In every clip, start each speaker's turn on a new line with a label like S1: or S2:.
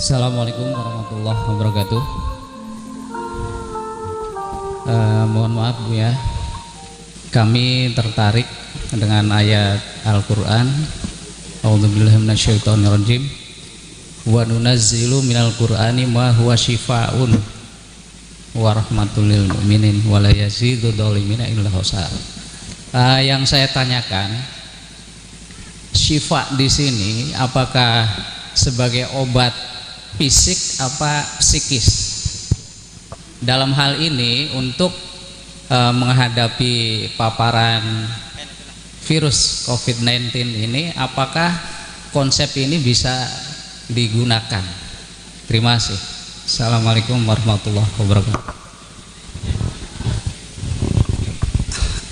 S1: Assalamualaikum warahmatullahi wabarakatuh. Mohon maaf Bu ya, kami tertarik dengan ayat Al-Quran. A'udzubillahi minasyaitonirrajim. Wa nunazzilu minal Qur'ani ma huwa syifaa'un wa rahmatul lil mu'minin wa la yazidu dzalimina illa khasar. Yang saya tanyakan, syifa di sini apakah sebagai obat fisik apa psikis? Dalam hal ini untuk menghadapi paparan virus COVID-19 ini, apakah konsep ini bisa digunakan? Terima kasih. Assalamualaikum warahmatullahi wabarakatuh.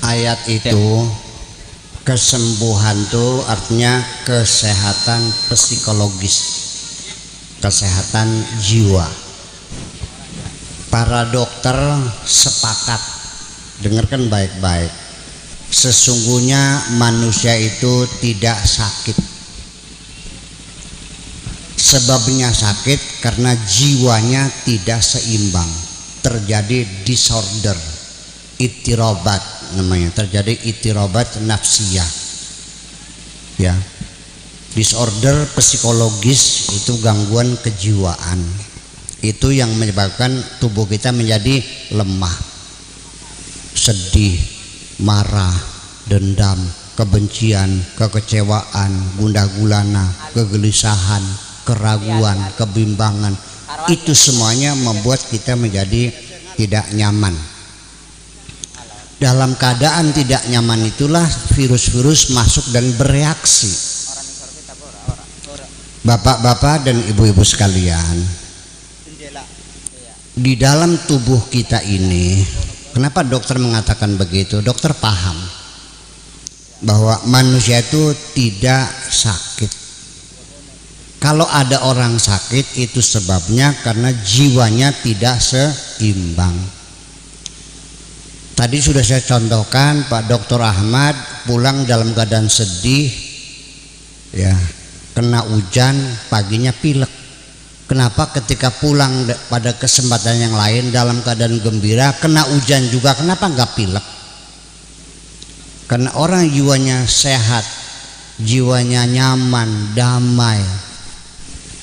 S2: Ayat itu kesembuhan itu artinya kesehatan psikologis, kesehatan jiwa. Para dokter sepakat, dengarkan baik-baik, sesungguhnya manusia itu tidak sakit. Sebabnya sakit karena jiwanya tidak seimbang, terjadi disorder, ittirobat namanya, terjadi ittirobat nafsiyah ya. Disorder psikologis itu gangguan kejiwaan, itu yang menyebabkan tubuh kita menjadi lemah, sedih, marah, dendam, kebencian, kekecewaan, gundah gulana, kegelisahan, keraguan, kebimbangan. Itu semuanya membuat kita menjadi tidak nyaman. Dalam keadaan tidak nyaman itulah virus-virus masuk dan bereaksi. Bapak-bapak dan ibu-ibu sekalian, di dalam tubuh kita ini, kenapa dokter mengatakan begitu? Dokter paham bahwa manusia itu tidak sakit. Kalau ada orang sakit, itu sebabnya karena jiwanya tidak seimbang. Tadi sudah saya contohkan, Pak Dr. Ahmad pulang dalam keadaan sedih ya, kena hujan, paginya pilek. Kenapa ketika pulang pada kesempatan yang lain dalam keadaan gembira, kena hujan juga, kenapa nggak pilek? Karena orang jiwanya sehat, jiwanya nyaman, damai,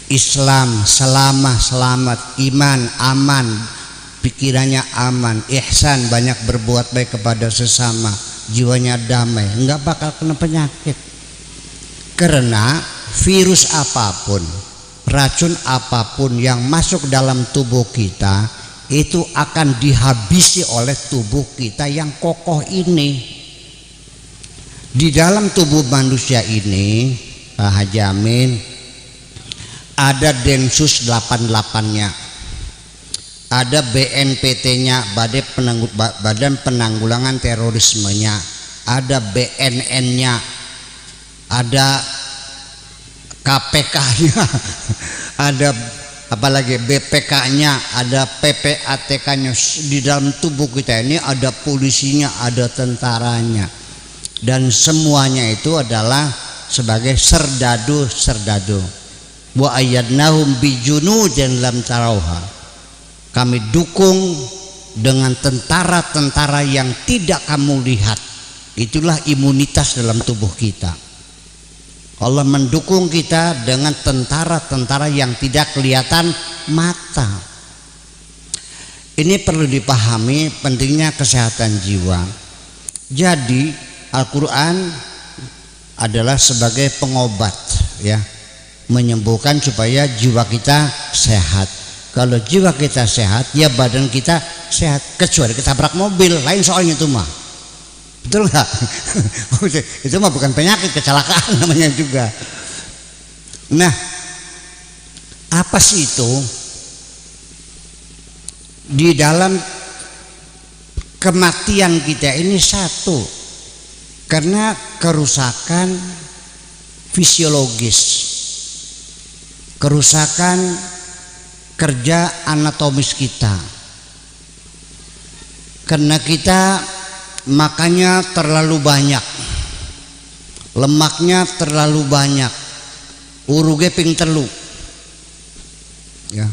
S2: Islam selamat, iman aman, pikirannya aman, ihsan, banyak berbuat baik kepada sesama, jiwanya damai, enggak bakal kena penyakit. Karena virus apapun, racun apapun yang masuk dalam tubuh kita itu akan dihabisi oleh tubuh kita yang kokoh ini. Di dalam tubuh manusia ini, Pak Haji Amin, ada Densus 88-nya, ada BNPT-nya, Badan Penanggulangan Terorisme-nya, ada BNN-nya, ada KPK-nya, ada apalagi BPK-nya, ada PPATK-nya. Di dalam tubuh kita ini ada polisinya, ada tentaranya, dan semuanya itu adalah sebagai serdadu. Wa ayyadnahum bijunudin lam tarauha. Kami dukung dengan tentara-tentara yang tidak kamu lihat. Itulah imunitas dalam tubuh kita. Allah mendukung kita dengan tentara-tentara yang tidak kelihatan mata. Ini perlu dipahami pentingnya kesehatan jiwa. Jadi Al-Quran adalah sebagai pengobat ya, menyembuhkan supaya jiwa kita sehat. Kalau jiwa kita sehat, ya badan kita sehat. Kecuali ketabrak mobil, lain soalnya itu mah. Betul nggak? Itu mah bukan penyakit, kecelakaan namanya juga. Nah, apa sih itu? Di dalam kematian kita ini satu, karena kerusakan fisiologis, kerusakan kerja anatomis kita. Karena kita makannya terlalu banyak, lemaknya terlalu banyak, uruge ping telu, ya.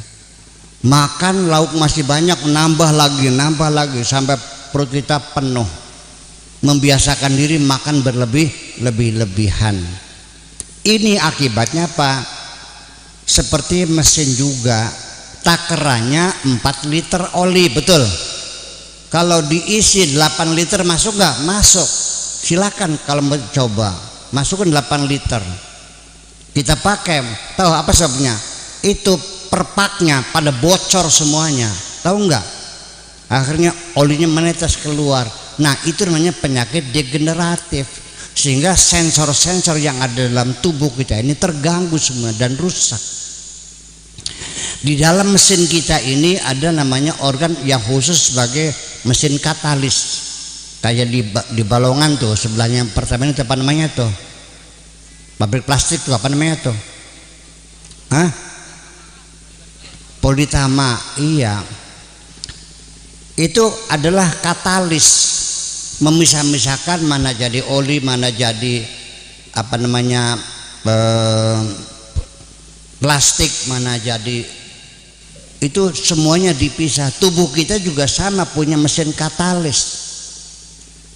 S2: Makan lauk masih banyak, nambah lagi sampai perut kita penuh. Membiasakan diri makan berlebihan. Ini akibatnya apa? Seperti mesin juga, takarannya 4 liter oli, betul. Kalau diisi 8 liter masuk nggak? Masuk. Silakan kalau mau coba, masukkan 8 liter. Kita pakai, tahu apa sebabnya? Itu perpaknya pada bocor semuanya, tahu nggak? Akhirnya olinya menetes keluar. Nah, itu namanya penyakit degeneratif, sehingga sensor-sensor yang ada dalam tubuh kita ini terganggu semua dan rusak. Di dalam mesin kita ini ada namanya organ yang khusus sebagai mesin katalis. Kayak di Balongan tuh sebelahnya Pertamina itu apa namanya tuh? Pabrik plastik tuh apa namanya tuh? Hah? Politama, iya. Itu adalah katalis, memisah-misahkan mana jadi oli, mana jadi apa namanya plastik, mana jadi, itu semuanya dipisah. Tubuh kita juga sama, punya mesin katalis.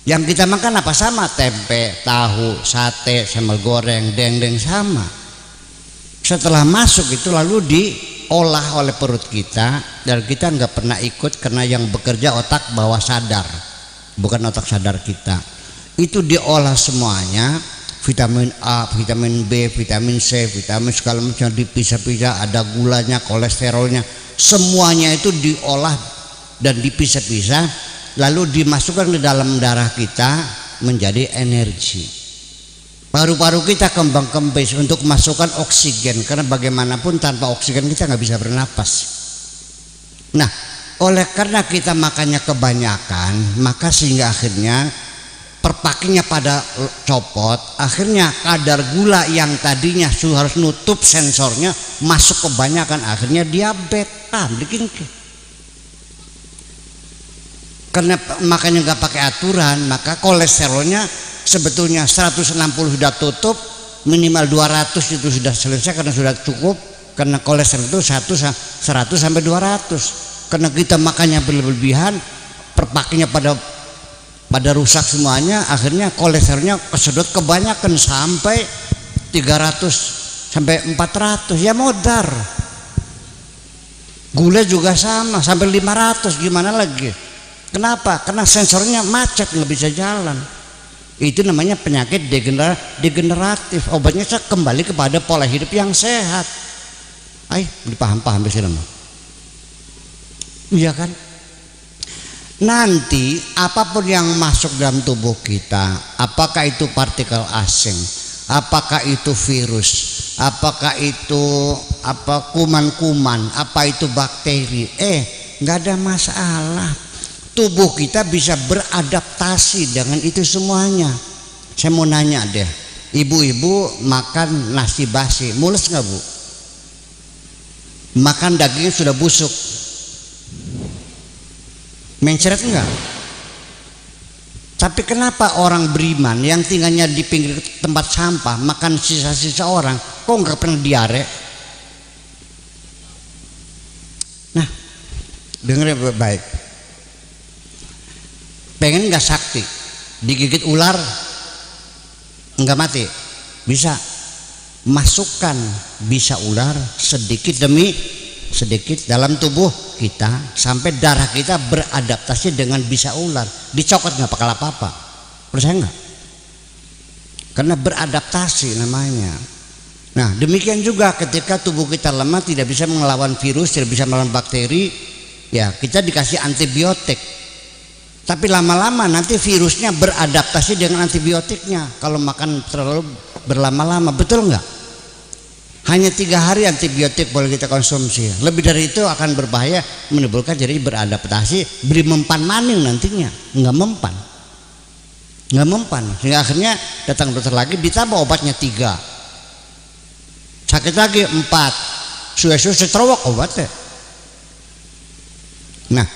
S2: Yang kita makan apa? Sama, tempe, tahu, sate, sambal goreng, dendeng, sama. Setelah masuk itu lalu diolah oleh perut kita, dan kita nggak pernah ikut karena yang bekerja otak bawah sadar, bukan otak sadar kita. Itu diolah semuanya, vitamin A, vitamin B, vitamin C, vitamin segala macam dipisah-pisah, ada gulanya, kolesterolnya, semuanya itu diolah dan dipisah-pisah, lalu dimasukkan ke dalam darah kita menjadi energi. Paru-paru kita kembang kempis untuk masukkan oksigen, karena bagaimanapun tanpa oksigen kita nggak bisa bernapas. Nah, oleh karena kita makannya kebanyakan, maka sehingga akhirnya perpaknya pada copot, akhirnya kadar gula yang tadinya harus nutup sensornya masuk kebanyakan, akhirnya diabetes, bikin. Karena makanya nggak pakai aturan, maka kolesterolnya sebetulnya 160 sudah tutup, minimal 200 itu sudah selesai karena sudah cukup, karena kolesterol itu 100 sampai 200. Karena kita makannya berlebihan, perpaknya pada rusak semuanya, akhirnya kolesterolnya kesedot kebanyakan sampai 300 sampai 400, ya modar. Gula juga sama, sampai 500, gimana lagi? Kenapa? Karena sensornya macet, nggak bisa jalan. Itu namanya penyakit degeneratif. Obatnya saya kembali kepada pola hidup yang sehat. Ayo dipaham-paham sih nama. Iya kan? Nanti apapun yang masuk dalam tubuh kita, apakah itu partikel asing, apakah itu virus, apakah itu kuman-kuman, apa itu bakteri, nggak ada masalah. Tubuh kita bisa beradaptasi dengan itu semuanya. Saya mau nanya deh, ibu-ibu makan nasi basi, mules nggak bu? Makan dagingnya sudah busuk, mencret enggak? Tapi kenapa orang beriman yang tinggalnya di pinggir tempat sampah makan sisa-sisa orang kok nggak pernah diare? Nah, dengerin baik. Pengen nggak sakti, digigit ular nggak mati? Bisa. Masukkan bisa ular sedikit demi sedikit dalam tubuh kita sampai darah kita beradaptasi dengan bisa ular. Dicokot nggak bakal apa-apa, percaya nggak? Karena beradaptasi namanya. Nah, demikian juga ketika tubuh kita lemah, tidak bisa melawan virus, tidak bisa melawan bakteri, ya kita dikasih antibiotik. Tapi lama-lama nanti virusnya beradaptasi dengan antibiotiknya kalau makan terlalu berlama-lama, betul nggak? Hanya 3 hari antibiotik boleh kita konsumsi, lebih dari itu akan berbahaya, menimbulkan jadi beradaptasi, beri mempan maning nantinya, nggak mempan, sehingga akhirnya datang dokter lagi ditambah obatnya 3, sakit lagi 4, suwe-suwe setrowok obatnya. Nah,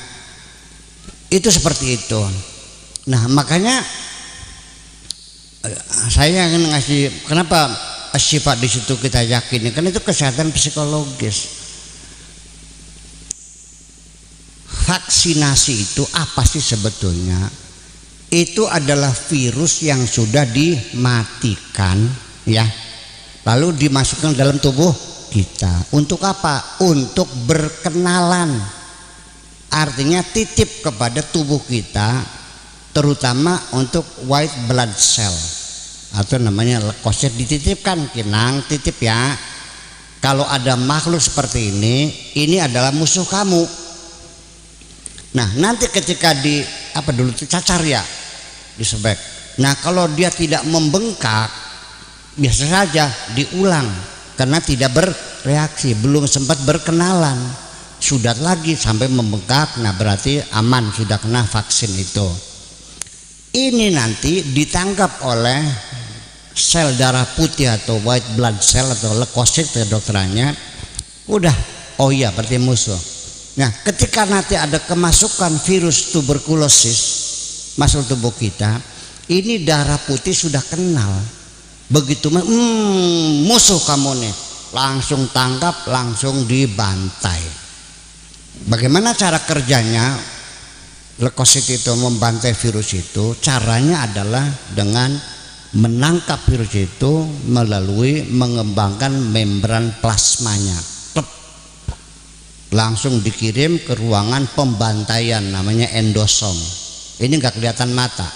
S2: itu seperti itu. Nah, makanya saya ingin ngasih, kenapa sifat di situ kita yakin, karena itu kesehatan psikologis. vaksinasi itu apa sih sebetulnya? Itu adalah virus yang sudah dimatikan ya, lalu dimasukkan dalam tubuh kita. Untuk apa? Untuk berkenalan, artinya titip kepada tubuh kita, terutama untuk white blood cell atau namanya leukosit, dititipkan. Kinang titip ya, kalau ada makhluk seperti ini adalah musuh kamu. Nah nanti ketika di apa dulu itu cacar ya, disebek. Nah kalau dia tidak membengkak, biasa saja diulang karena tidak bereaksi, belum sempat berkenalan, sudah lagi sampai membengkak. Nah berarti aman, sudah kena vaksin itu. Ini nanti ditangkap oleh sel darah putih atau white blood cell atau leukosit ya dokterannya. Udah, oh iya berarti musuh. Nah ketika nanti ada kemasukan virus tuberkulosis masuk tubuh kita, ini darah putih sudah kenal. Begitu musuh kamu nih, langsung tangkap, langsung dibantai. Bagaimana cara kerjanya leukosit itu membantai virus itu? Caranya adalah dengan menangkap virus itu melalui mengembangkan membran plasmanya, langsung dikirim ke ruangan pembantaian namanya endosom. Ini nggak kelihatan mata,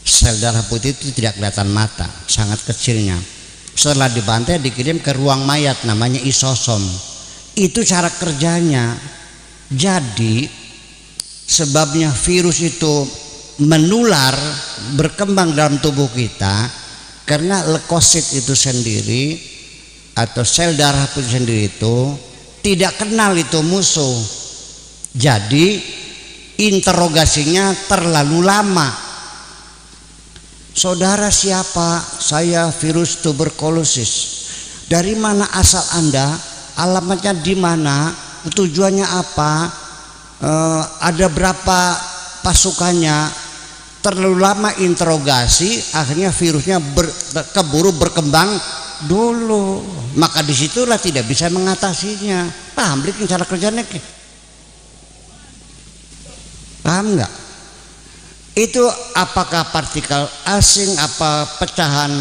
S2: sel darah putih itu tidak kelihatan mata, sangat kecilnya. Setelah dibantai dikirim ke ruang mayat namanya isosom. Itu cara kerjanya. Jadi sebabnya virus itu menular, berkembang dalam tubuh kita karena leukosit itu sendiri atau sel darah putih sendiri itu tidak kenal itu musuh. Jadi interogasinya terlalu lama. Saudara siapa? Saya virus tuberkulosis. Dari mana asal Anda? Alamatnya di mana? Tujuannya apa? Ada berapa pasukannya? Terlalu lama interogasi, akhirnya virusnya keburu berkembang dulu. Maka disitulah tidak bisa mengatasinya. Paham bikin cara kerjanya? Paham nggak? Itu apakah partikel asing, apa pecahan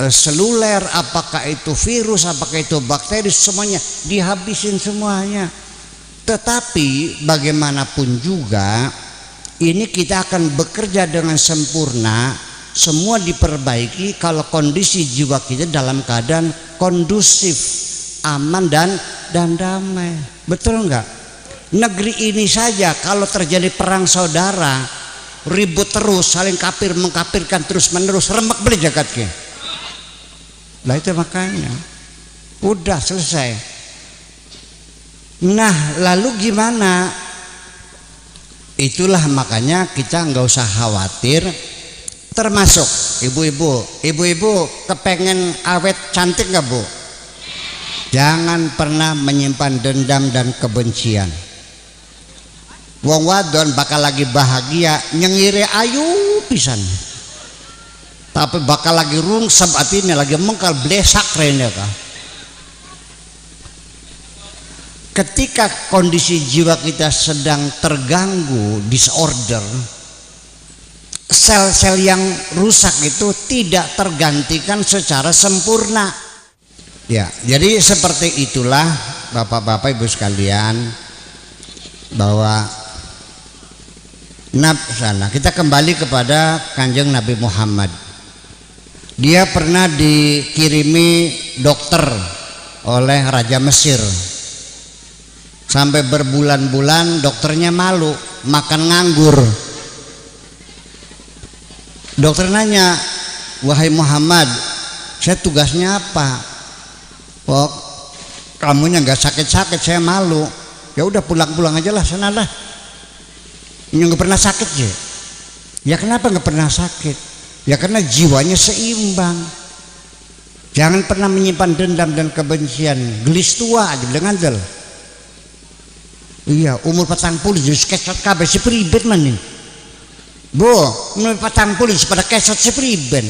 S2: seluler, apakah itu virus, apakah itu bakteri, semuanya dihabisin semuanya. Tetapi bagaimanapun juga ini kita akan bekerja dengan sempurna, semua diperbaiki kalau kondisi jiwa kita dalam keadaan kondusif, aman dan damai. Betul enggak? Negeri ini saja kalau terjadi perang saudara, ribut terus, saling kafir mengkafirkan terus menerus, remek beli jagatnya. Lah itu makanya udah selesai. Nah lalu gimana? Itulah makanya kita nggak usah khawatir. Termasuk ibu-ibu kepengen awet cantik nggak bu? Jangan pernah menyimpan dendam dan kebencian. Wong wadon bakal lagi bahagia nyengire ayu pisan, tapi bakal lagi rungsep hatinya, lagi mengkal blesak rene kah. Ketika kondisi jiwa kita sedang terganggu, disorder, sel-sel yang rusak itu tidak tergantikan secara sempurna. Ya, jadi seperti itulah Bapak-bapak Ibu sekalian, bahwa kita kembali kepada Kanjeng Nabi Muhammad. Dia pernah dikirimi dokter oleh Raja Mesir. Sampai berbulan-bulan dokternya malu, makan nganggur. Dokter nanya, "Wahai Muhammad, saya tugasnya apa?" "Oh, kamunya nggak sakit-sakit, saya malu." "Ya udah pulang-pulang aja lah, sana lah. Nggak pernah sakit ya." "Ya kenapa nggak pernah sakit?" "Ya karena jiwanya seimbang. Jangan pernah menyimpan dendam dan kebencian. Gelis tua aja bilang andel." "Iya, umur 40 jadi kesot kabeh sepribet maning." "Bu, umur 40 pada kesot sepriben.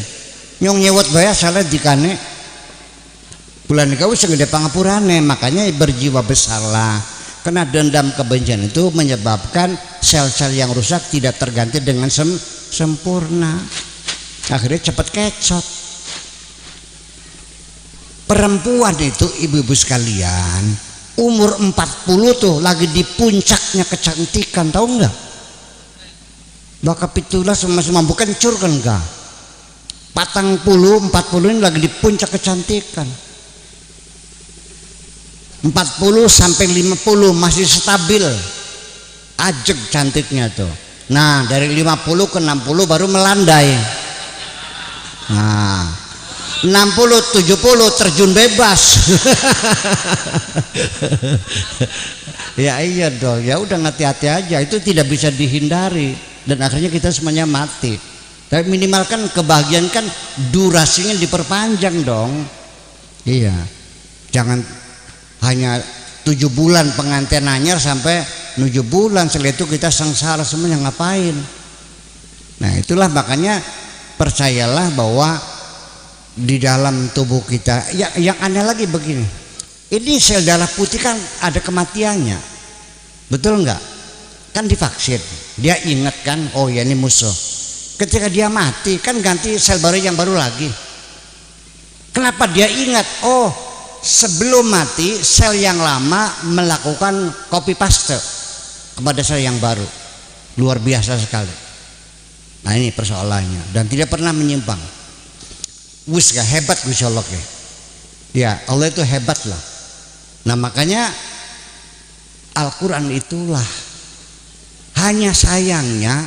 S2: Nyong nyewot bayar salah dikane. Bulan kau sing gede pangapurane, makanya berjiwa besarlah. Karena dendam kebencian itu menyebabkan sel-sel yang rusak tidak terganti dengan sempurna. Akhirnya cepat kecot. Perempuan itu ibu-ibu sekalian, umur 40 tuh lagi di puncaknya kecantikan, tahu nggak? Baka pitulah semua bukan cur kan enggak. 40 ini lagi di puncak kecantikan. 40 sampai 50 masih stabil, ajeg cantiknya tuh. Nah dari 50 ke 60 baru melandai. Nah 60 70 terjun bebas. Ya iya dong, ya udah hati-hati aja, itu tidak bisa dihindari dan akhirnya kita semuanya mati. Tapi minimal kan kebahagiaan kan durasinya diperpanjang dong. Iya, jangan hanya 7 bulan pengantin anyar sampai 7 bulan, setelah itu kita sengsara semuanya, ngapain? Nah itulah makanya percayalah bahwa di dalam tubuh kita yang aneh lagi begini, ini sel darah putih kan ada kematiannya, betul nggak? Kan divaksin, dia ingat kan, oh ya ini musuh. Ketika dia mati kan ganti sel baru yang baru lagi. Kenapa dia ingat? Oh sebelum mati sel yang lama melakukan copy paste kepada sel yang baru. Luar biasa sekali. Nah ini persoalannya, dan tidak pernah menyimpang. Wis gak hebat Gusti Allah ya, Allah itu hebat lah. Nah makanya Al-Quran itulah, hanya sayangnya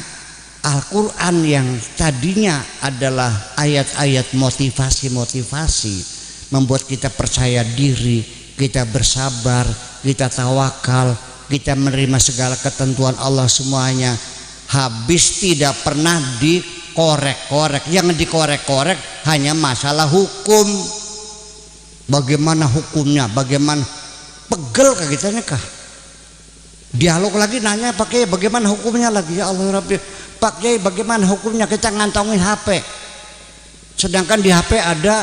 S2: Al-Quran yang tadinya adalah ayat-ayat motivasi membuat kita percaya diri, kita bersabar, kita tawakal, kita menerima segala ketentuan Allah semuanya, habis tidak pernah dikorek-korek. Yang dikorek-korek hanya masalah hukum. Bagaimana hukumnya, bagaimana, pegel kah kita kah? Dialog lagi nanya pakai bagaimana hukumnya lagi, ya Allah Rabbi. Pak Kiai bagaimana hukumnya, kita ngantongin HP, sedangkan di HP ada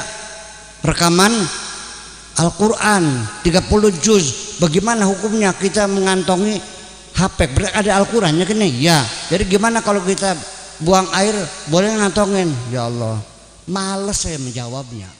S2: rekaman Al-Quran 30 juz. Bagaimana hukumnya kita mengantongi HP, berarti ada Al-Qurannya kan ya. Jadi gimana kalau kita buang air boleh ngantongin? Ya Allah, males saya menjawabnya.